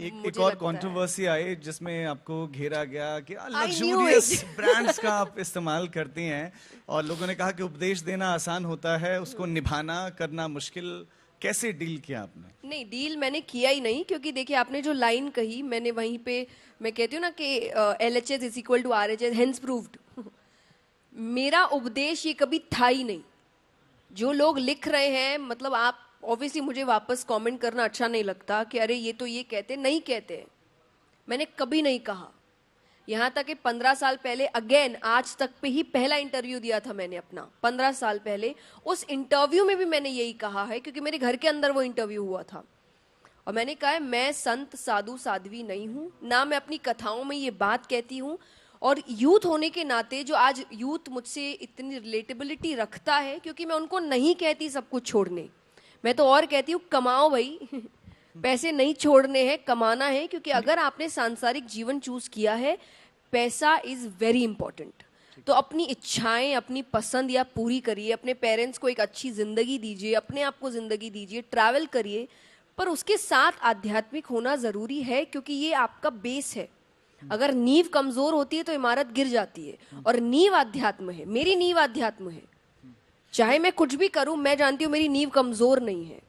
एक और कंट्रोवर्सी आई जिसमें आपको घेरा गया कि लग्जूरियस ब्रांड्स का आप इस्तेमाल करती हैं और लोगों ने कहा कि उपदेश देना आसान होता है, उसको निभाना करना मुश्किल। कैसे डील किया आपने? नहीं, डील मैंने किया ही नहीं, क्योंकि देखिए आपने जो लाइन कही मैंने वहीं पे मैं कहती हूँ ना कि LHS is equal to RHS, hence proved. मेरा उपदेश ये कभी था ही नहीं। जो लोग लिख रहे हैं, मतलब आप ऑब्वियसली मुझे वापस कमेंट करना अच्छा नहीं लगता कि अरे ये तो ये कहते नहीं कहते। मैंने कभी नहीं कहा। यहाँ तक कि 15 साल पहले, अगेन आज तक पे ही पहला इंटरव्यू दिया था मैंने अपना 15 साल पहले। उस इंटरव्यू में भी मैंने यही कहा है, क्योंकि मेरे घर के अंदर वो इंटरव्यू हुआ था। और मैंने कहा है मैं संत साधु साध्वी नहीं हूँ, ना मैं अपनी कथाओं में ये बात कहती हूँ। और यूथ होने के नाते जो आज यूथ मुझसे इतनी रिलेटेबिलिटी रखता है, क्योंकि मैं उनको नहीं कहती सब कुछ छोड़ने, मैं तो और कहती हूँ कमाओ भाई। पैसे नहीं छोड़ने हैं, कमाना है। क्योंकि अगर आपने सांसारिक जीवन चूज किया है, पैसा इज वेरी इंपॉर्टेंट। तो अपनी इच्छाएं, अपनी पसंद या पूरी करिए, अपने पेरेंट्स को एक अच्छी जिंदगी दीजिए, अपने आप को जिंदगी दीजिए, ट्रैवल करिए, पर उसके साथ आध्यात्मिक होना जरूरी है, क्योंकि ये आपका बेस है। अगर नींव कमजोर होती है तो इमारत गिर जाती है, और नींव अध्यात्म है। मेरी नींव अध्यात्म है। चाहे मैं कुछ भी करूं, मैं जानती हूं मेरी नींव कमजोर नहीं है।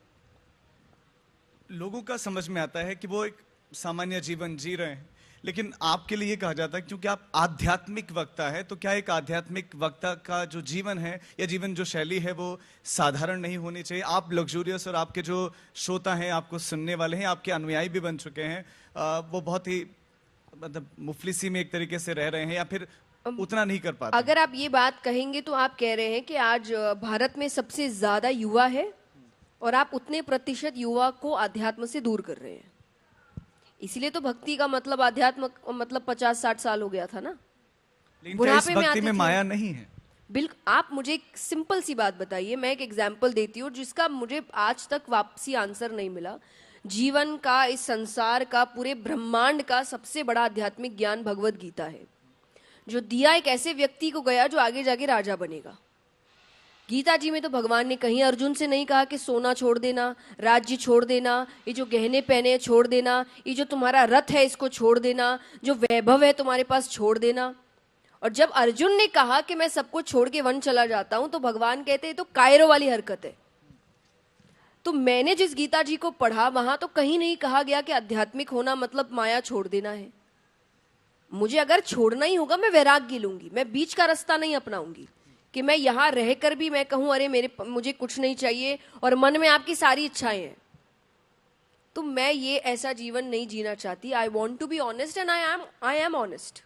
लोगों का समझ में आता है कि वो एक सामान्य जीवन जी रहे हैं, लेकिन आपके लिए कहा जाता है क्योंकि आप आध्यात्मिक वक्ता है, तो क्या एक आध्यात्मिक वक्ता का जो जीवन है या जीवन जो शैली है वो साधारण नहीं होनी चाहिए? आप लग्जूरियस, और आपके जो श्रोता हैं, आपको सुनने वाले हैं, आपके अनुयायी भी बन चुके हैं, वो बहुत ही मतलब मुफलिसी में एक तरीके से रह रहे हैं या फिर उतना नहीं कर पाते। अगर आप ये बात कहेंगे तो आप कह रहे हैं कि आज भारत में सबसे ज्यादा युवा है, और आप उतने प्रतिशत युवा को अध्यात्म से दूर कर रहे हैं। इसीलिए तो भक्ति का मतलब अध्यात्म मतलब 50-60 साल हो गया था ना। लेकिन क्या इस भक्ति में माया नहीं है? बिल्कुल। आप मुझे एक सिंपल सी बात बताइए, मैं एक एग्जाम्पल देती हूँ जिसका मुझे आज तक वापसी आंसर नहीं मिला। जीवन का, इस संसार का, पूरे ब्रह्मांड का सबसे बड़ा आध्यात्मिक ज्ञान भगवत गीता है, जो दिया एक ऐसे व्यक्ति को गया जो आगे जाके राजा बनेगा। गीता जी में तो भगवान ने कहीं अर्जुन से नहीं कहा कि सोना छोड़ देना, राज्य छोड़ देना, ये जो गहने पहने छोड़ देना, ये जो तुम्हारा रथ है इसको छोड़ देना, जो वैभव है तुम्हारे पास छोड़ देना। और जब अर्जुन ने कहा कि मैं सब कुछ छोड़ के वन चला जाता हूं, तो भगवान कहते हैं तो कायरो वाली हरकत है। तो मैंने जिस गीता जी को पढ़ा, वहां तो कहीं नहीं कहा गया कि आध्यात्मिक होना मतलब माया छोड़ देना है। मुझे अगर छोड़ना ही होगा, मैं वैराग्य लूंगी, मैं बीच का रास्ता नहीं अपनाऊंगी कि मैं यहां रहकर भी मैं कहूं अरे मुझे कुछ नहीं चाहिए, और मन में आपकी सारी इच्छाएं हैं। तो मैं ये ऐसा जीवन नहीं जीना चाहती। I want to be honest, and I am honest.